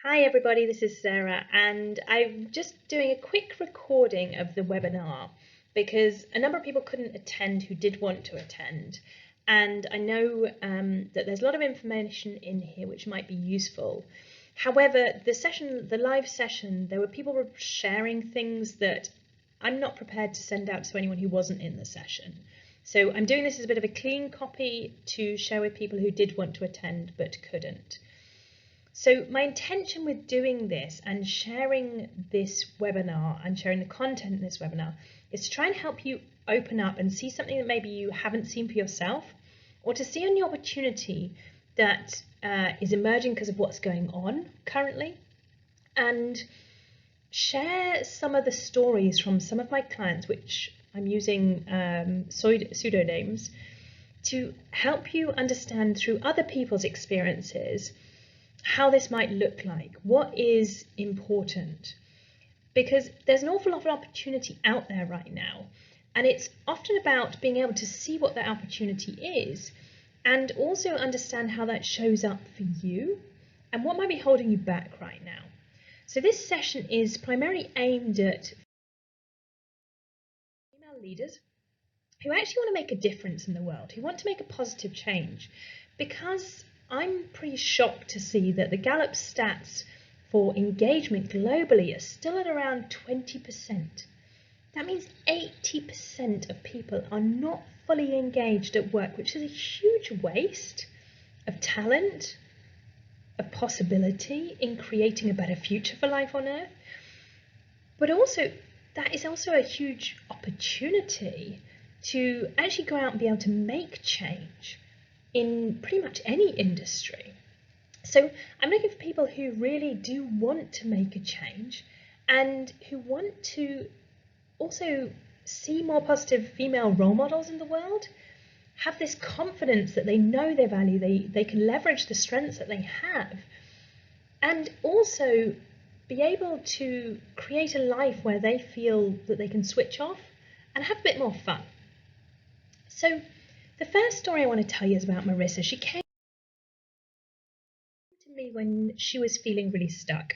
Hi everybody, this is Sarah, and I'm just doing a quick recording of the webinar because a number of people couldn't attend who did want to attend, and I know that there's a lot of information in here which might be useful. However, the live session, there were people sharing things that I'm not prepared to send out to anyone who wasn't in the session. So I'm doing this as a bit of a clean copy to share with people who did want to attend but couldn't. So my intention with doing this and sharing this webinar and sharing the content in this webinar is to try and help you open up and see something that maybe you haven't seen for yourself, or to see any opportunity that is emerging because of what's going on currently, and share some of the stories from some of my clients, which I'm using pseudonyms, to help you understand through other people's experiences how this might look like, what is important, because there's an awful lot of opportunity out there right now, and it's often about being able to see what that opportunity is and also understand how that shows up for you and what might be holding you back right now. So this session is primarily aimed at female leaders who actually want to make a difference in the world, who want to make a positive change, because I'm pretty shocked to see that the Gallup stats for engagement globally are still at around 20%. That means 80% of people are not fully engaged at work, which is a huge waste of talent, of possibility in creating a better future for life on Earth. But also, that is also a huge opportunity to actually go out and be able to make change in pretty much any industry. So I'm looking for people who really do want to make a change and who want to also see more positive female role models in the world, have this confidence that they know their value, they can leverage the strengths that they have, and also be able to create a life where they feel that they can switch off and have a bit more fun. So the first story I want to tell you is about Marissa. She came to me when she was feeling really stuck.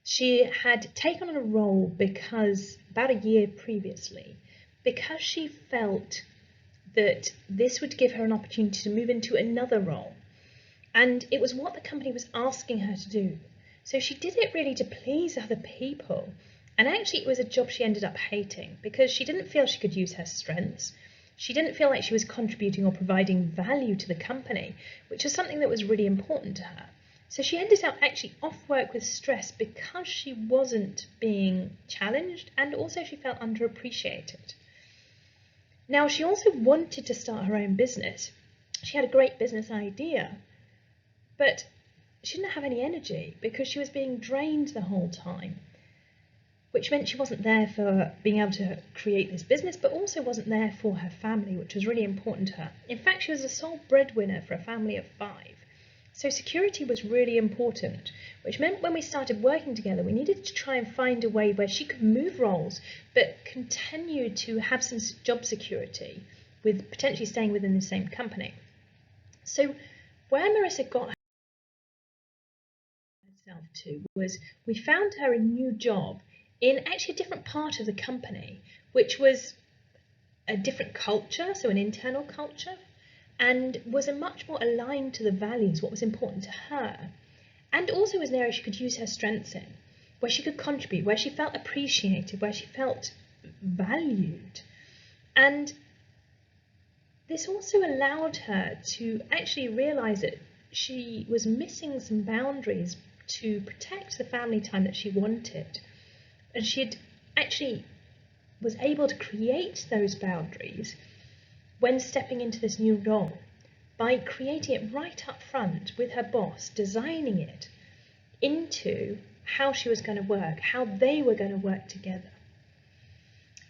She had taken on a role because about a year previously, because she felt that this would give her an opportunity to move into another role. And it was what the company was asking her to do. So she did it really to please other people. And actually it was a job she ended up hating because she didn't feel she could use her strengths. She didn't feel like she was contributing or providing value to the company, which was something that was really important to her. So she ended up actually off work with stress because she wasn't being challenged, and also she felt underappreciated. Now, she also wanted to start her own business. She had a great business idea, but she didn't have any energy because she was being drained the whole time, which meant she wasn't there for being able to create this business, but also wasn't there for her family, which was really important to her. In fact, she was the sole breadwinner for a family of 5. So security was really important, which meant when we started working together, we needed to try and find a way where she could move roles, but continue to have some job security with potentially staying within the same company. So where Marissa got herself to was we found her a new job in actually a different part of the company, which was a different culture, so an internal culture, and was a much more aligned to the values, what was important to her, and also was an area she could use her strengths in, where she could contribute, where she felt appreciated, where she felt valued. And this also allowed her to actually realize that she was missing some boundaries to protect the family time that she wanted. And she had actually was able to create those boundaries when stepping into this new role by creating it right up front with her boss, designing it into how she was going to work, how they were going to work together.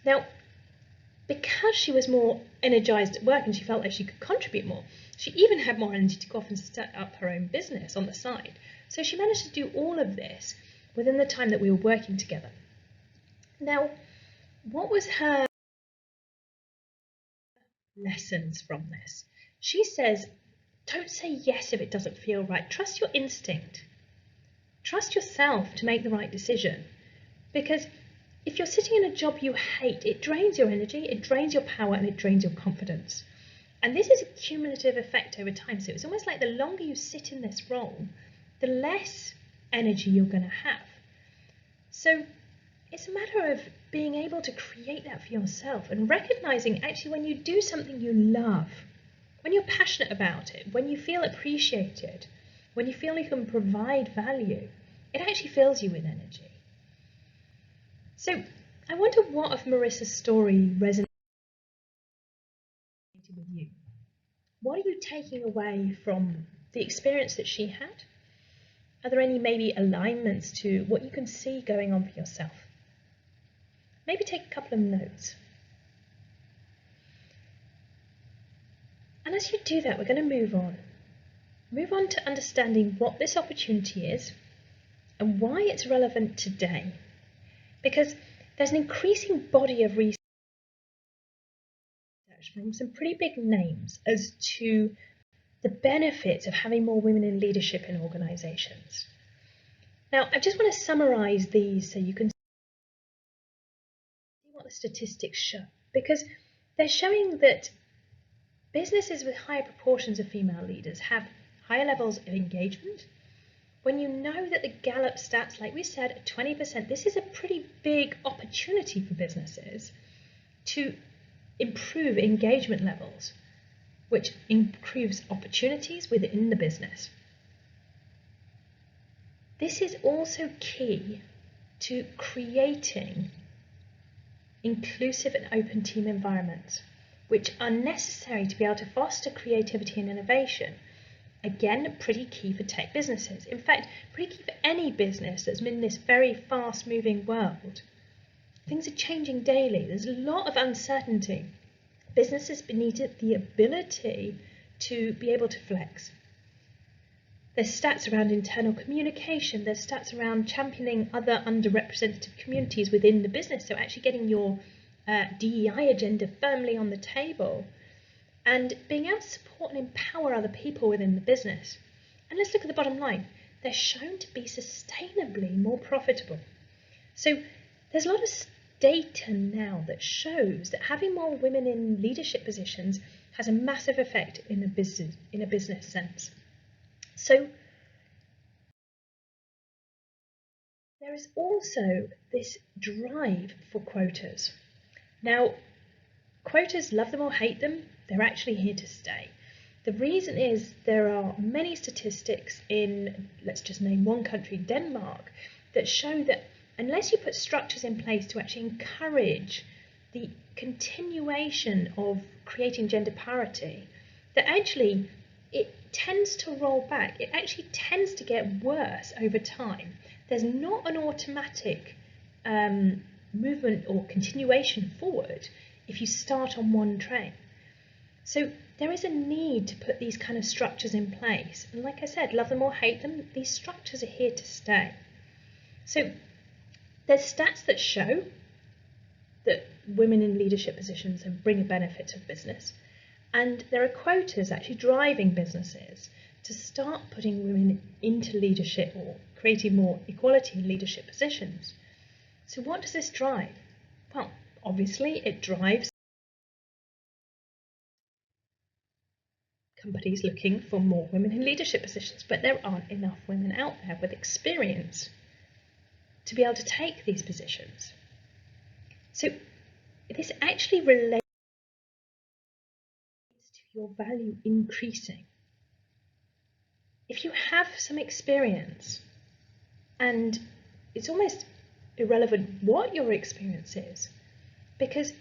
Now, because she was more energized at work and she felt like she could contribute more, she even had more energy to go off and set up her own business on the side. So she managed to do all of this within the time that we were working together. Now, what was her lessons from this? She says, don't say yes if it doesn't feel right. Trust your instinct. Trust yourself to make the right decision, because if you're sitting in a job you hate, it drains your energy, it drains your power, and it drains your confidence. And this is a cumulative effect over time. So it's almost like the longer you sit in this role, the less energy you're going to have. So it's a matter of being able to create that for yourself and recognizing actually when you do something you love, when you're passionate about it, when you feel appreciated, when you feel you can provide value, it actually fills you with energy. So I wonder what of Marissa's story resonated with you. What are you taking away from the experience that she had? Are there any maybe alignments to what you can see going on for yourself? Maybe take a couple of notes. And as you do that, we're going to move on. Move on to understanding what this opportunity is and why it's relevant today. Because there's an increasing body of research from some pretty big names as to the benefits of having more women in leadership in organisations. Now, I just want to summarise these so you can see what the statistics show, because they're showing that businesses with higher proportions of female leaders have higher levels of engagement. When you know that the Gallup stats, like we said, at 20%, this is a pretty big opportunity for businesses to improve engagement levels, which improves opportunities within the business. This is also key to creating inclusive and open team environments, which are necessary to be able to foster creativity and innovation. Again, pretty key for tech businesses. In fact, pretty key for any business that's in this very fast-moving world. Things are changing daily. There's a lot of uncertainty. Businesses need the ability to be able to flex. There's stats around internal communication. There's stats around championing other underrepresented communities within the business. So actually getting your DEI agenda firmly on the table and being able to support and empower other people within the business. And let's look at the bottom line. They're shown to be sustainably more profitable. So there's a lot of data now that shows that having more women in leadership positions has a massive effect in a business sense. So there is also this drive for quotas. Now, quotas, love them or hate them, they're actually here to stay. The reason is there are many statistics in, let's just name one country, Denmark, that show that unless you put structures in place to actually encourage the continuation of creating gender parity, that actually it tends to roll back. It actually tends to get worse over time. There's not an automatic movement or continuation forward if you start on one train. So there is a need to put these kind of structures in place. And like I said, love them or hate them, these structures are here to stay. So there's stats that show that women in leadership positions bring a benefit to business. And there are quotas actually driving businesses to start putting women into leadership or creating more equality in leadership positions. So what does this drive? Well, obviously it drives companies looking for more women in leadership positions, but there aren't enough women out there with experience to be able to take these positions. So this actually relates to your value increasing. If you have some experience, and it's almost irrelevant what your experience is, because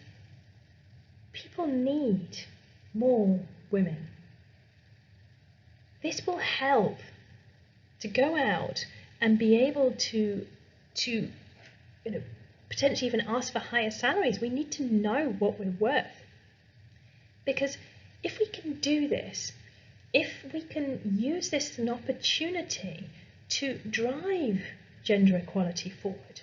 people need more women. This will help to go out and be able to potentially even ask for higher salaries. We need to know what we're worth. Because if we can do this, if we can use this as an opportunity to drive gender equality forward,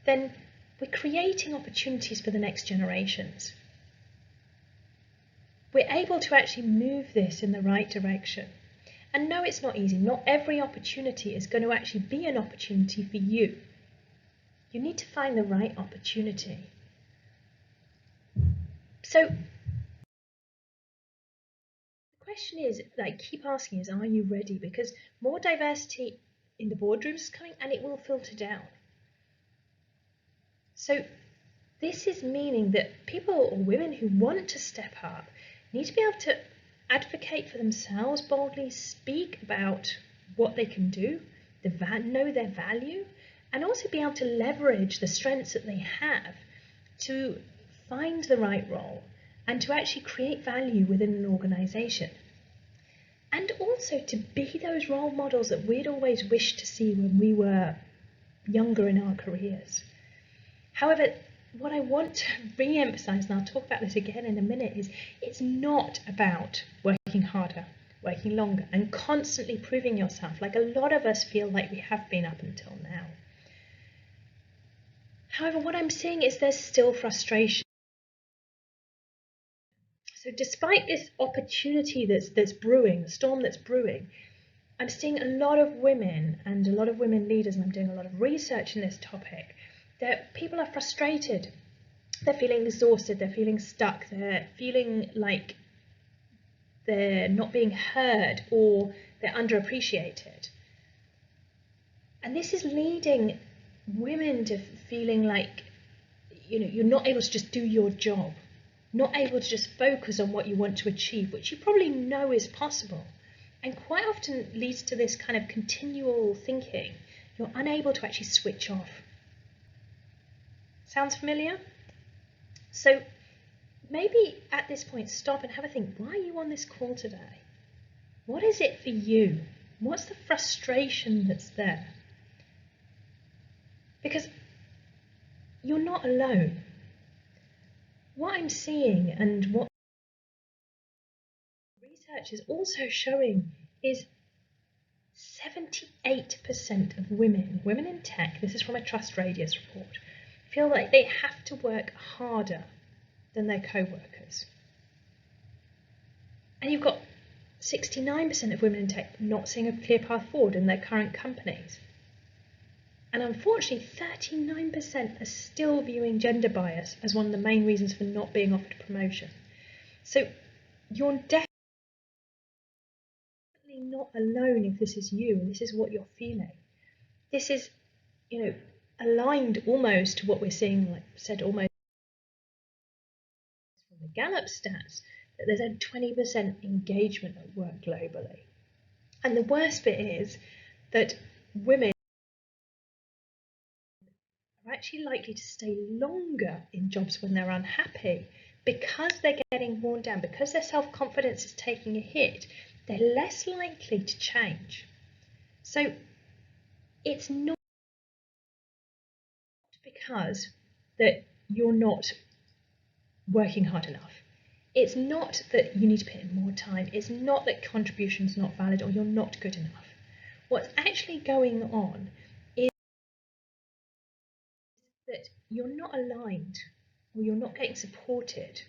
then we're creating opportunities for the next generations. We're able to actually move this in the right direction. And no, it's not easy. Not every opportunity is going to actually be an opportunity for you. You need to find the right opportunity. So the question is, that I keep asking is, are you ready? Because more diversity in the boardrooms is coming and it will filter down. So this is meaning that people or women who want to step up need to be able to advocate for themselves boldly, speak about what they can do, know their value, and also be able to leverage the strengths that they have to find the right role and to actually create value within an organisation. And also to be those role models that we'd always wished to see when we were younger in our careers. However, what I want to re-emphasize, and I'll talk about this again in a minute, is it's not about working harder, working longer, and constantly proving yourself, like a lot of us feel like we have been up until now. However, what I'm seeing is there's still frustration. So despite this opportunity that's brewing, the storm that's brewing, I'm seeing a lot of women and a lot of women leaders, and I'm doing a lot of research in this topic, that people are frustrated. They're feeling exhausted, they're feeling stuck, they're feeling like they're not being heard or they're underappreciated. And this is leading women to feeling like, you're not able to just do your job, not able to just focus on what you want to achieve, which you probably know is possible. And quite often leads to this kind of continual thinking. You're unable to actually switch off. Sounds familiar? So maybe at this point stop and have a think, why are you on this call today? What is it for you? What's the frustration that's there? Because you're not alone. What I'm seeing and what research is also showing is 78% of women in tech, this is from a Trust Radius report, feel like they have to work harder than their co-workers. And you've got 69% of women in tech not seeing a clear path forward in their current companies. And unfortunately, 39% are still viewing gender bias as one of the main reasons for not being offered a promotion. So you're definitely not alone if this is you and this is what you're feeling. This is, aligned almost to what we're seeing, like I said, almost from the Gallup stats, that there's a 20% engagement at work globally. And the worst bit is that women are actually likely to stay longer in jobs when they're unhappy because they're getting worn down, because their self-confidence is taking a hit. They're less likely to change. So it's not because that you're not working hard enough. It's not that you need to put in more time. It's not that contribution's not valid or you're not good enough. What's actually going on is that you're not aligned or you're not getting supported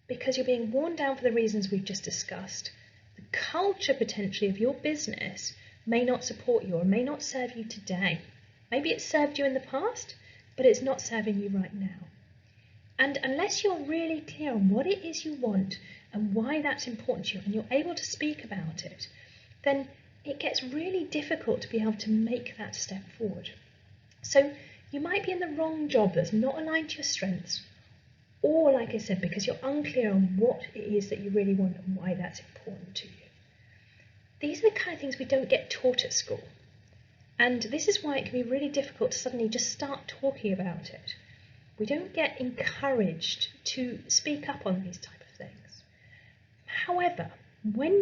because you're being worn down for the reasons we've just discussed. The culture potentially of your business may not support you or may not serve you today. Maybe it served you in the past, but it's not serving you right now. And unless you're really clear on what it is you want and why that's important to you and you're able to speak about it, then it gets really difficult to be able to make that step forward. So you might be in the wrong job that's not aligned to your strengths, or like I said, because you're unclear on what it is that you really want and why that's important to you. These are the kind of things we don't get taught at school. And this is why it can be really difficult to suddenly just start talking about it. We don't get encouraged to speak up on these type of things. However, when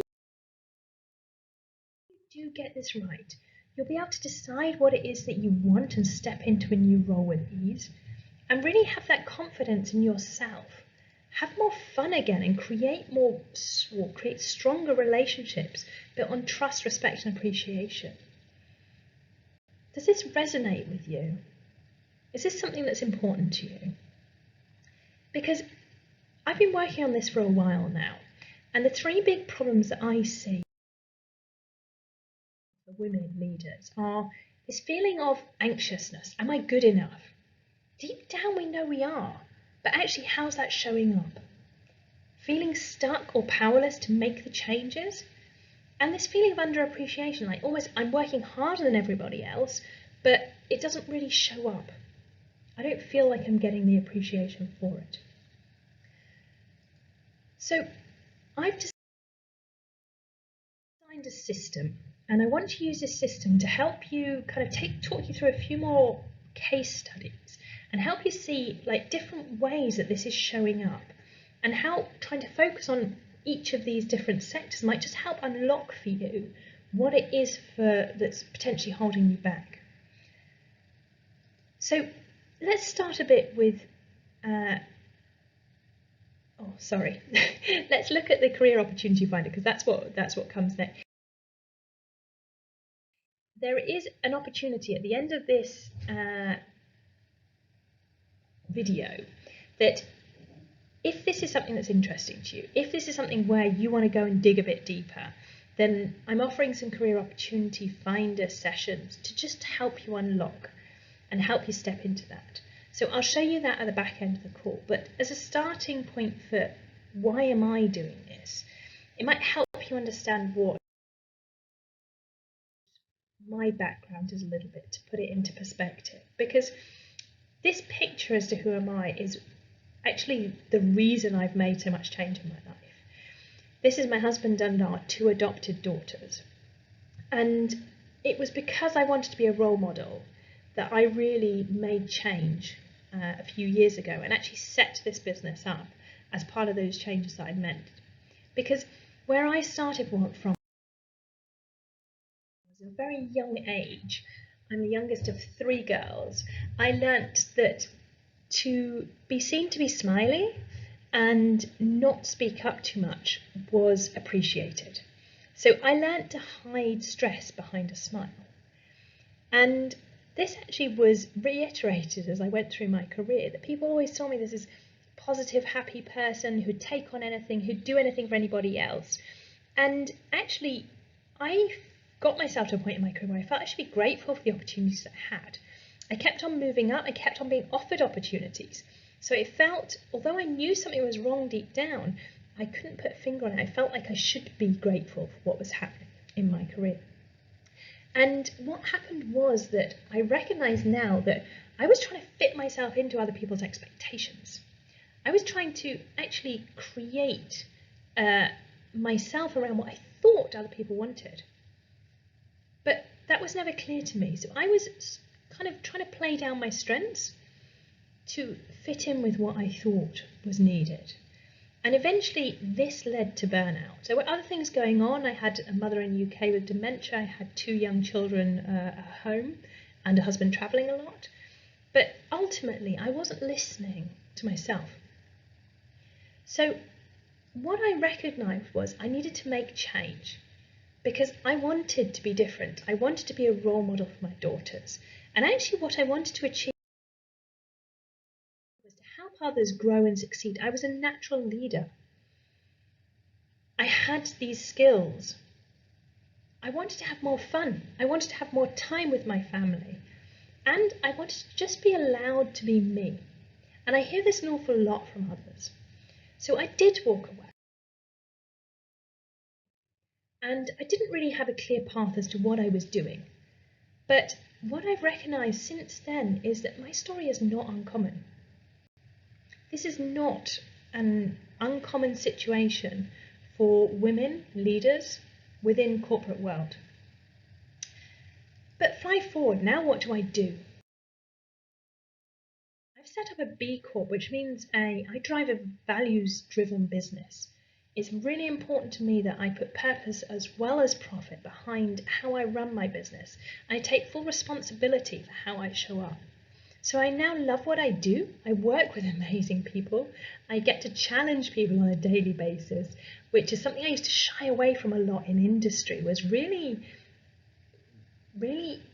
you do get this right, you'll be able to decide what it is that you want and step into a new role with ease, and really have that confidence in yourself. Have more fun again and create stronger relationships built on trust, respect, and appreciation. Does this resonate with you? Is this something that's important to you? Because I've been working on this for a while now, and the three big problems that I see the women leaders are this feeling of anxiousness. Am I good enough? Deep down we know we are, but actually how's that showing up? Feeling stuck or powerless to make the changes? And this feeling of underappreciation, like almost I'm working harder than everybody else, but it doesn't really show up. I don't feel like I'm getting the appreciation for it. So I've designed a system, and I want to use this system to help you kind of talk you through a few more case studies and help you see like different ways that this is showing up, and how trying to focus on each of these different sectors might just help unlock for you what it is that's potentially holding you back. So let's start a bit with, let's look at the career opportunity finder, because that's what comes next. There is an opportunity at the end of this video that if this is something that's interesting to you, if this is something where you want to go and dig a bit deeper, then I'm offering some career opportunity finder sessions to just help you unlock and help you step into that. So I'll show you that at the back end of the call, but as a starting point for why am I doing this, it might help you understand what my background is a little bit, to put it into perspective, because this picture as to who am I is actually the reason I've made so much change in my life. This is my husband and our 2 adopted daughters, and it was because I wanted to be a role model that I really made change a few years ago and actually set this business up as part of those changes that I meant. Because where I started from was a very young age. I'm the youngest of 3 girls. I learnt that to be seen to be smiley and not speak up too much was appreciated. So I learnt to hide stress behind a smile. And this actually was reiterated as I went through my career, that people always saw me as this positive, happy person who'd take on anything, who'd do anything for anybody else. And actually, I got myself to a point in my career where I felt I should be grateful for the opportunities that I had. I kept on moving up, I kept on being offered opportunities. So it felt, although I knew something was wrong deep down, I couldn't put a finger on it. I felt like I should be grateful for what was happening in my career. And what happened was that I recognise now that I was trying to fit myself into other people's expectations. I was trying to actually create myself around what I thought other people wanted. But that was never clear to me. So I was kind of trying to play down my strengths to fit in with what I thought was needed. And eventually this led to burnout. There were other things going on. I had a mother in the UK with dementia. I had 2 young children at home and a husband travelling a lot. But ultimately, I wasn't listening to myself. So what I recognised was I needed to make change because I wanted to be different. I wanted to be a role model for my daughters. And actually what I wanted to achieve was to help others grow and succeed. I was a natural leader. I had these skills. I wanted to have more fun. I wanted to have more time with my family. And I wanted to just be allowed to be me. And I hear this an awful lot from others. So I did walk away. And I didn't really have a clear path as to what I was doing. But what I've recognised since then is that my story is not uncommon. This is not an uncommon situation for women leaders within corporate world. But fly forward, now what do I do? I've set up a B Corp, which means I drive a values-driven business. It's really important to me that I put purpose as well as profit behind how I run my business. I take full responsibility for how I show up. So I now love what I do. I work with amazing people. I get to challenge people on a daily basis, which is something I used to shy away from a lot in industry, was really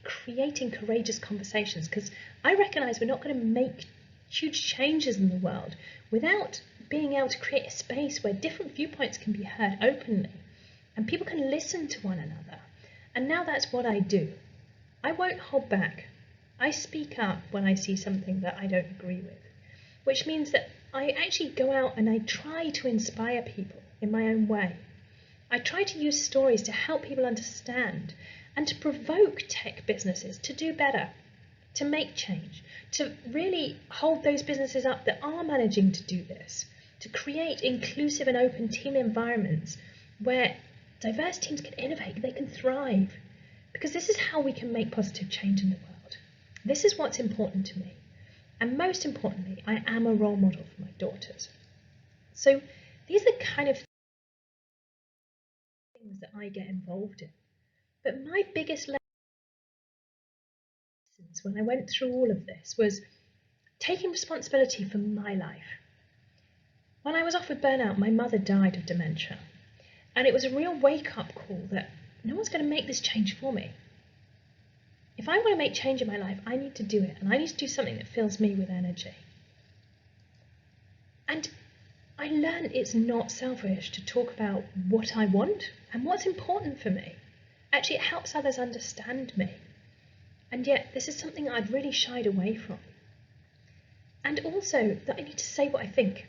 creating courageous conversations, because I recognise we're not going to make huge changes in the world without being able to create a space where different viewpoints can be heard openly and people can listen to one another. And now that's what I do. I won't hold back. I speak up when I see something that I don't agree with, which means that I actually go out and I try to inspire people in my own way. I try to use stories to help people understand and to provoke tech businesses to do better, to make change, to really hold those businesses up that are managing to do this, to create inclusive and open team environments where diverse teams can innovate, they can thrive, because this is how we can make positive change in the world. This is what's important to me. And most importantly, I am a role model for my daughters. So these are kind of things that I get involved in. But my biggest lessons when I went through all of this was taking responsibility for my life. When I was off with burnout, my mother died of dementia. And it was a real wake-up call that no one's going to make this change for me. If I want to make change in my life, I need to do it. And I need to do something that fills me with energy. And I learned it's not selfish to talk about what I want and what's important for me. Actually, it helps others understand me. And yet, this is something I'd really shied away from. And also, that I need to say what I think.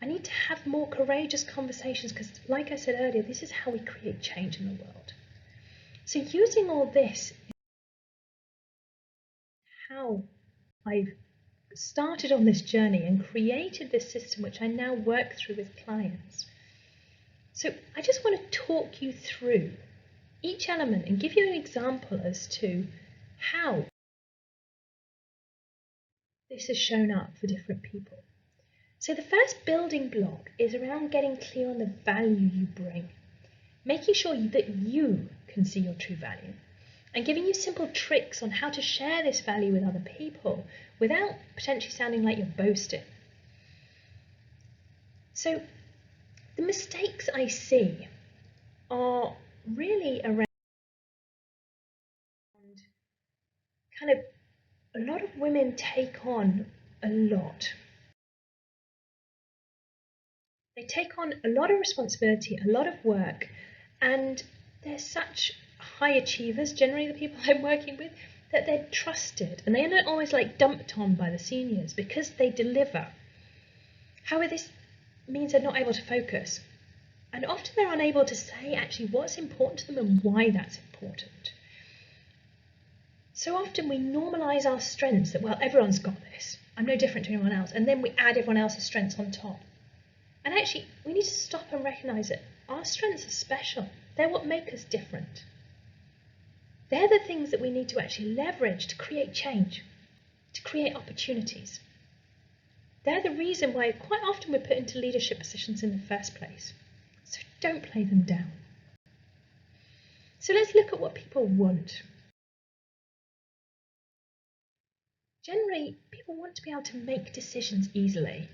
I need to have more courageous conversations because, like I said earlier, this is how we create change in the world. So using all this is how I've started on this journey and created this system which I now work through with clients. So I just want to talk you through each element and give you an example as to how this has shown up for different people. So the first building block is around getting clear on the value you bring, making sure that you can see your true value, and giving you simple tricks on how to share this value with other people without potentially sounding like you're boasting. So the mistakes I see are really around kind of a lot of women take on a lot. They take on a lot of responsibility, a lot of work, and they're such high achievers, generally the people I'm working with, that they're trusted and they're not always like dumped on by the seniors because they deliver. However, this means they're not able to focus. And often they're unable to say actually what's important to them and why that's important. So often we normalise our strengths that, well, everyone's got this. I'm no different to anyone else. And then we add everyone else's strengths on top. And actually, we need to stop and recognise that our strengths are special. They're what make us different. They're the things that we need to actually leverage to create change, to create opportunities. They're the reason why quite often we're put into leadership positions in the first place. So don't play them down. So let's look at what people want. Generally, people want to be able to make decisions easily.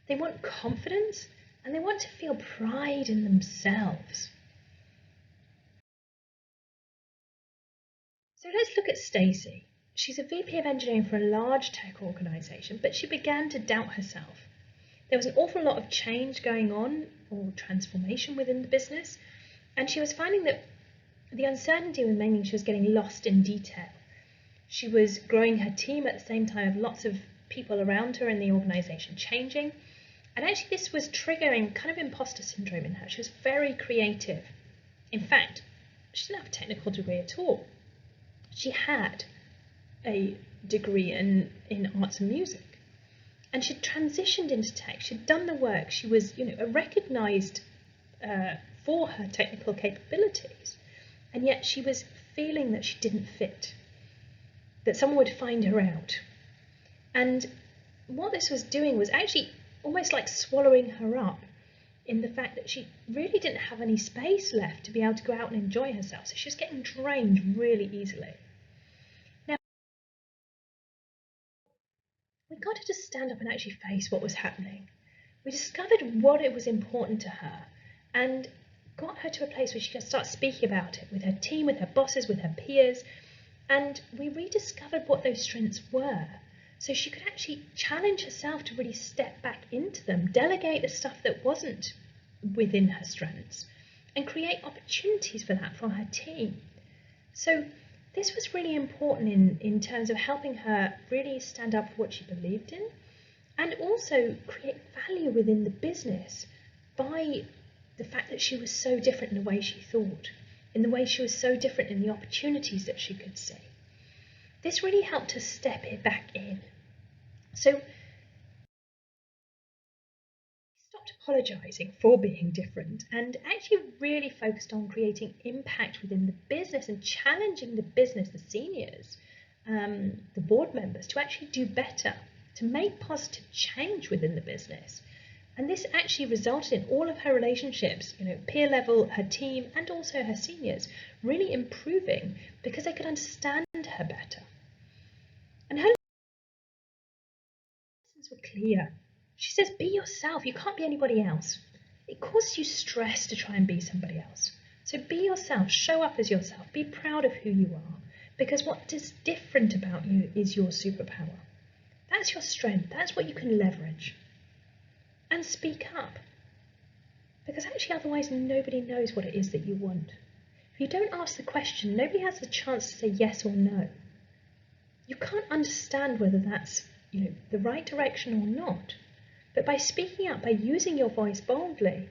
They want confidence and they want to feel pride in themselves. So let's look at Stacey. She's a VP of engineering for a large tech organisation, but she began to doubt herself. There was an awful lot of change going on, or transformation within the business, and she was finding that the uncertainty was meaning she was getting lost in detail. She was growing her team at the same time of lots of people around her in the organisation changing, and actually this was triggering kind of imposter syndrome in her. She was very creative. In fact, she didn't have a technical degree at all. She had a degree in arts and music, and she'd transitioned into tech. She'd done the work. She was, recognised for her technical capabilities, and yet she was feeling that she didn't fit, that someone would find her out. And what this was doing was actually almost like swallowing her up in the fact that she really didn't have any space left to be able to go out and enjoy herself. So she was getting drained really easily. Now, we got her to stand up and actually face what was happening. We discovered what it was important to her and got her to a place where she could start speaking about it with her team, with her bosses, with her peers. And we rediscovered what those strengths were. So she could actually challenge herself to really step back into them, delegate the stuff that wasn't within her strengths, and create opportunities for that for her team. So this was really important in terms of helping her really stand up for what she believed in and also create value within the business by the fact that she was so different in the way she thought, in the way she was so different in the opportunities that she could see. This really helped her step it back in. So stopped apologising for being different and actually really focused on creating impact within the business and challenging the business, the seniors, the board members to actually do better, to make positive change within the business. And this actually resulted in all of her relationships, peer level, her team, and also her seniors, really improving because they could understand her better. And her lessons were clear. She says, be yourself. You can't be anybody else. It causes you stress to try and be somebody else. So be yourself. Show up as yourself. Be proud of who you are. Because what is different about you is your superpower. That's your strength. That's what you can leverage. And speak up. Because actually otherwise nobody knows what it is that you want. If you don't ask the question, nobody has the chance to say yes or no. You can't understand whether that's the right direction or not. But by speaking up, by using your voice boldly,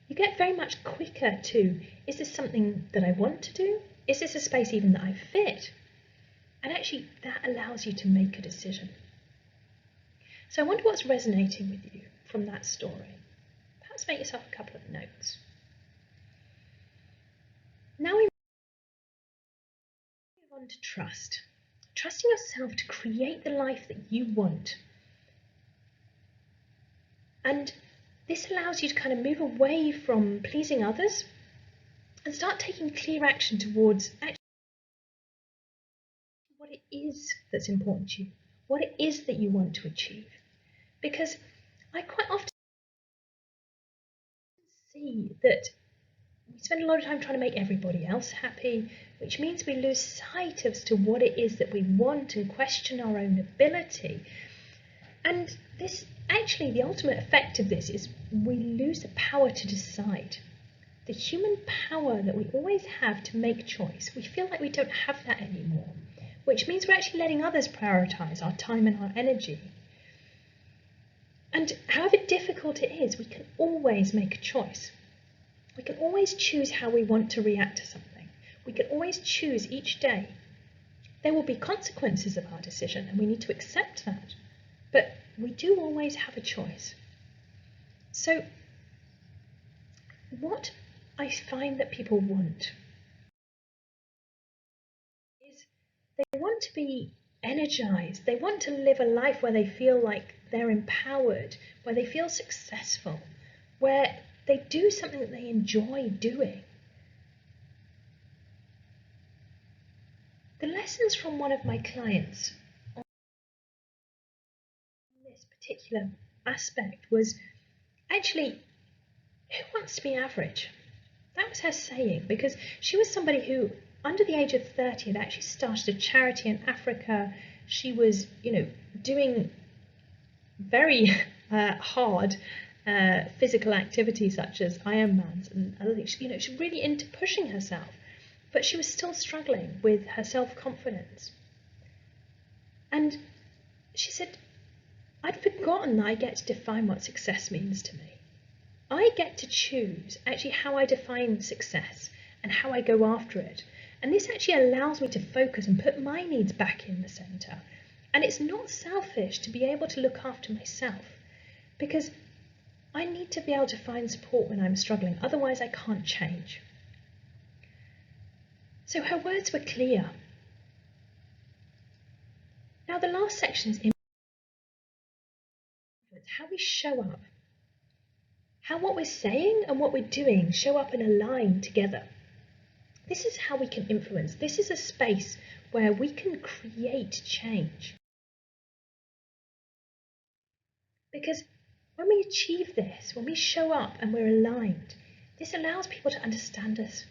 you get very much quicker to, is this something that I want to do? Is this a space even that I fit? And actually that allows you to make a decision. So I wonder what's resonating with you from that story. Perhaps make yourself a couple of notes. Now we move on to trust. Trusting yourself to create the life that you want. And this allows you to kind of move away from pleasing others and start taking clear action towards actually what it is that's important to you, what it is that you want to achieve. Because I quite often see that we spend a lot of time trying to make everybody else happy, which means we lose sight as to what it is that we want and question our own ability. And this actually, the ultimate effect of this is we lose the power to decide. The human power that we always have to make choice, we feel like we don't have that anymore, which means we're actually letting others prioritise our time and our energy. And however difficult it is, we can always make a choice. We can always choose how we want to react to something. We can always choose each day. There will be consequences of our decision, and we need to accept that. But we do always have a choice. So, what I find that people want is they want to be energized. They want to live a life where they feel like they're empowered, where they feel successful, where they do something that they enjoy doing. The lessons from one of my clients on this particular aspect was actually, who wants to be average? That was her saying, because she was somebody who, under the age of 30, had actually started a charity in Africa. She was, doing very hard physical activities such as Ironmans and other things. She's really into pushing herself, but she was still struggling with her self-confidence. And she said, I'd forgotten that I get to define what success means to me. I get to choose actually how I define success and how I go after it. And this actually allows me to focus and put my needs back in the centre. And it's not selfish to be able to look after myself, because I need to be able to find support when I'm struggling, otherwise I can't change. So her words were clear. Now the last section is how we show up. How what we're saying and what we're doing show up and align together. This is how we can influence. This is a space where we can create change. Because when we achieve this, when we show up and we're aligned, this allows people to understand us.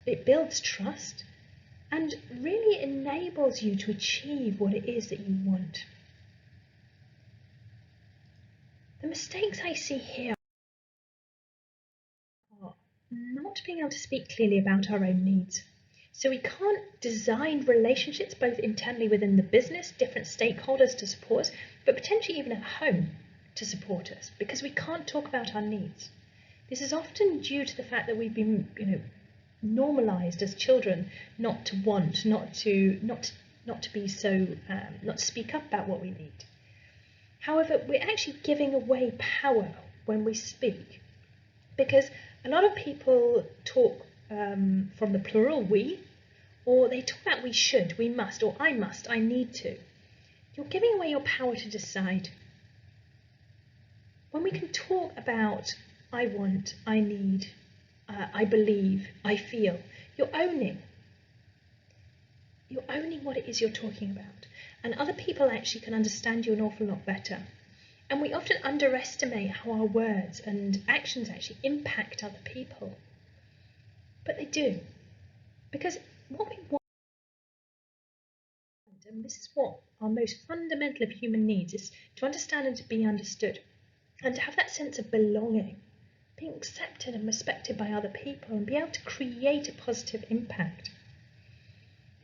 It builds trust and really enables you to achieve what it is that you want. The mistakes I see here not being able to speak clearly about our own needs. So we can't design relationships both internally within the business, different stakeholders to support us, but potentially even at home to support us, because we can't talk about our needs. This is often due to the fact that we've been, normalized as children not to want, not to be so, not to speak up about what we need. However, we're actually giving away power when we speak, because a lot of people talk from the plural we, or they talk about we should, we must, or I must, I need to. You're giving away your power to decide. When we can talk about I want, I need, I believe, I feel, you're owning. You're owning what it is you're talking about. And other people actually can understand you an awful lot better. And we often underestimate how our words and actions actually impact other people. But they do. Because what we want, and this is what our most fundamental of human needs, is to understand and to be understood. And to have that sense of belonging, being accepted and respected by other people, and be able to create a positive impact.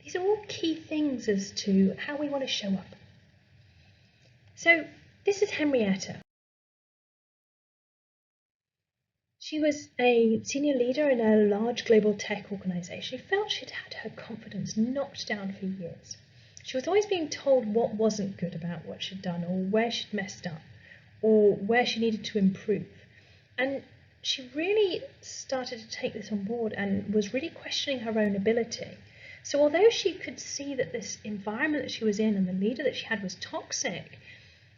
These are all key things as to how we want to show up. So this is Henrietta. She was a senior leader in a large global tech organisation. She felt she'd had her confidence knocked down for years. She was always being told what wasn't good about what she'd done, or where she'd messed up, or where she needed to improve. And she really started to take this on board and was really questioning her own ability. So although she could see that this environment that she was in and the leader that she had was toxic,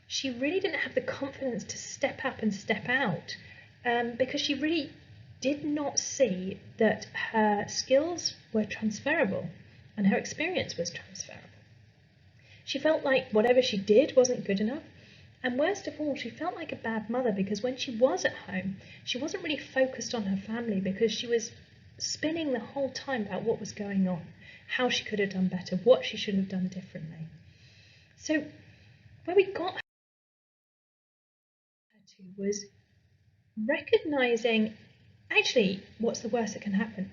she really didn't have the confidence to step up and step out, because she really did not see that her skills were transferable and her experience was transferable. She felt like whatever she did wasn't good enough. And worst of all, she felt like a bad mother, because when she was at home, she wasn't really focused on her family, because she was spinning the whole time about what was going on, how she could have done better, what she should have done differently. So where we got her to was recognizing, actually, what's the worst that can happen?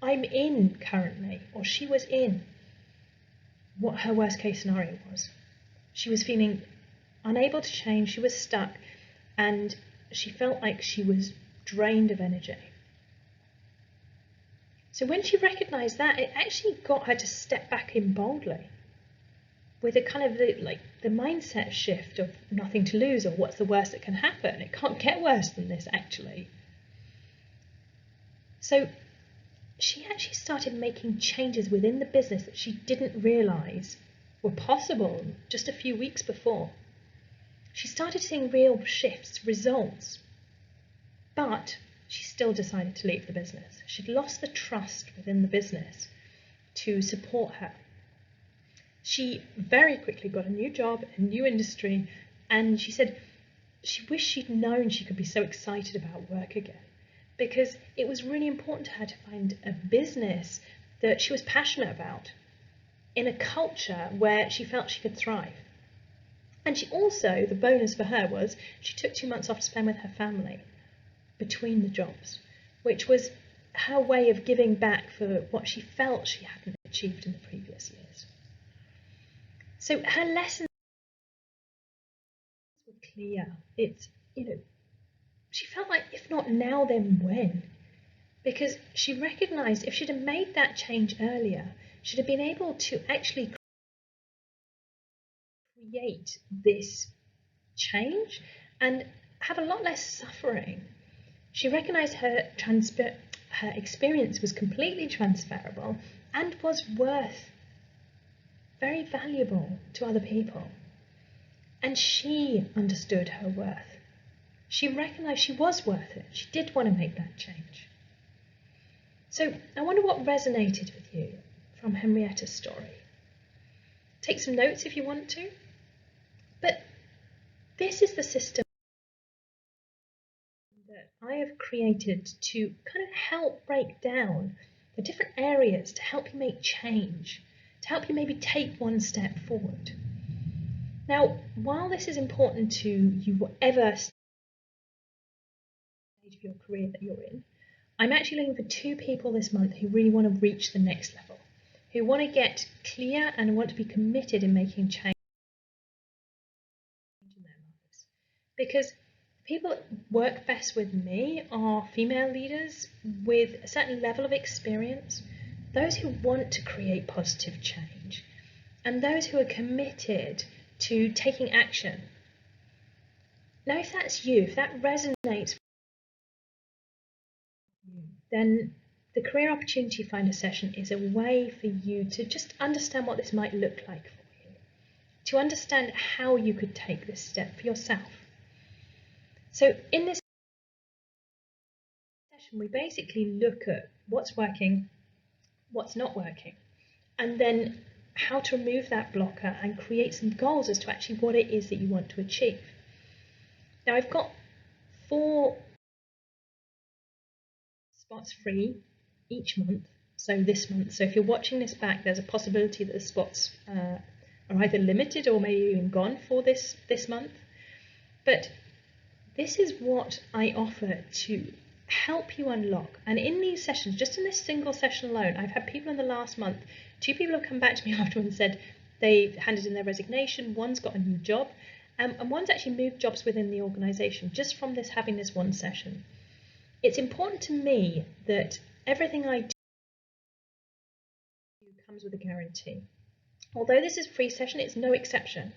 I'm in currently, or she was in, what her worst case scenario was. She was feeling unable to change, she was stuck, and she felt like she was drained of energy. So when she recognized that, it actually got her to step back in boldly with a kind of the mindset shift of nothing to lose, or what's the worst that can happen? It can't get worse than this, actually. So she actually started making changes within the business that she didn't realize were possible just a few weeks before. She started seeing real shifts, results, but she still decided to leave the business. She'd lost the trust within the business to support her. She very quickly got a new job, a new industry, and she said she wished she'd known she could be so excited about work again, because it was really important to her to find a business that she was passionate about in a culture where she felt she could thrive. And she also, the bonus for her was, she took 2 months off to spend with her family between the jobs, which was her way of giving back for what she felt she hadn't achieved in the previous years. So her lessons were clear. She felt like, if not now, then when? Because she recognised if she'd have made that change earlier, she'd have been able to actually create this change and have a lot less suffering. She recognised her experience was completely transferable and was very valuable to other people. And she understood her worth. She recognised she was worth it. She did want to make that change. So I wonder what resonated with you from Henrietta's story. Take some notes if you want to. But this is the system that I have created to kind of help break down the different areas to help you make change, to help you maybe take one step forward. Now, while this is important to you, whatever stage of your career that you're in, I'm actually looking for 2 people this month who really want to reach the next level, who want to get clear and want to be committed in making change in their lives. Because people that work best with me are female leaders with a certain level of experience, those who want to create positive change, and those who are committed to taking action. Now, if that's you, if that resonates, then the Career Opportunity Finder session is a way for you to just understand what this might look like for you, to understand how you could take this step for yourself. So in this session, we basically look at what's working, what's not working, and then how to remove that blocker and create some goals as to actually what it is that you want to achieve. Now, I've got 4 spots free each month. So this month, so if you're watching this back, there's a possibility that the spots are either limited or maybe even gone for this month. But this is what I offer to help you unlock. And in these sessions, just in this single session alone, I've had people in the last month, 2 people have come back to me afterwards and said they've handed in their resignation, one's got a new job, and one's actually moved jobs within the organisation just from having this one session. It's important to me that everything I do comes with a guarantee. Although this is a free session, it's no exception.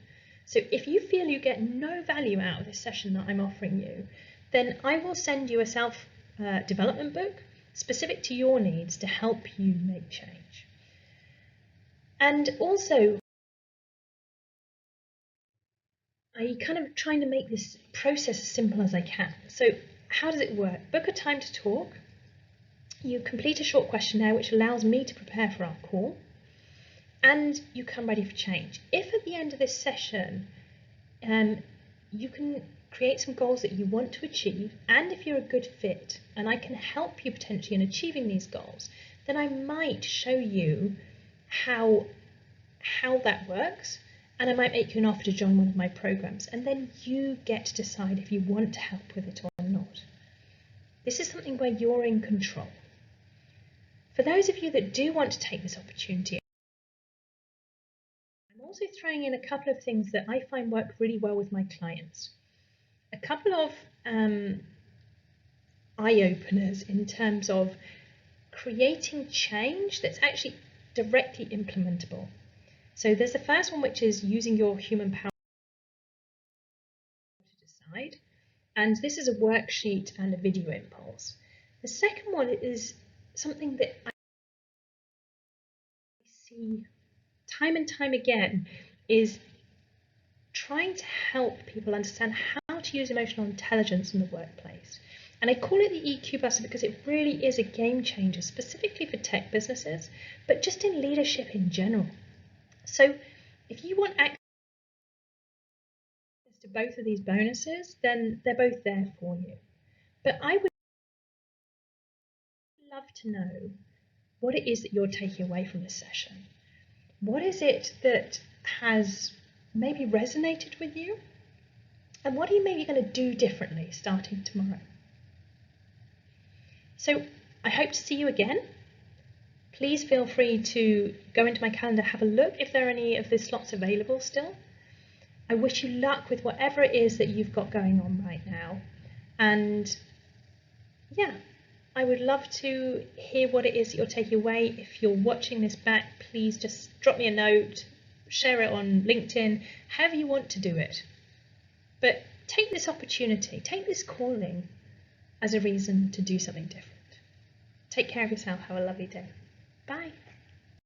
So if you feel you get no value out of this session that I'm offering you, then I will send you a self-development book specific to your needs to help you make change. And also, I'm kind of trying to make this process as simple as I can. So how does it work? Book a time to talk. You complete a short questionnaire which allows me to prepare for our call, and you come ready for change. If at the end of this session you can create some goals that you want to achieve, and if you're a good fit and I can help you potentially in achieving these goals, then I might show you how that works, and I might make you an offer to join one of my programs, and then you get to decide if you want to help with it or not. This is something where you're in control. For those of you that do want to take this opportunity, I'm also throwing in a couple of things that I find work really well with my clients. A couple of eye-openers in terms of creating change that's actually directly implementable. So there's the first one, which is using your human power to decide. And this is a worksheet and a video impulse. The second one is something that I see time and time again, is trying to help people understand how to use emotional intelligence in the workplace. And I call it the EQ Buster because it really is a game changer, specifically for tech businesses, but just in leadership in general. So if you want access to both of these bonuses, then they're both there for you. But I would love to know what it is that you're taking away from this session. What is it that has maybe resonated with you? And what are you maybe going to do differently starting tomorrow? So I hope to see you again. Please feel free to go into my calendar, have a look if there are any of the slots available still. I wish you luck with whatever it is that you've got going on right now. And yeah, I would love to hear what it is that you're taking away. If you're watching this back, please just drop me a note, share it on LinkedIn, however you want to do it. But take this opportunity, take this calling as a reason to do something different. Take care of yourself. Have a lovely day. Bye.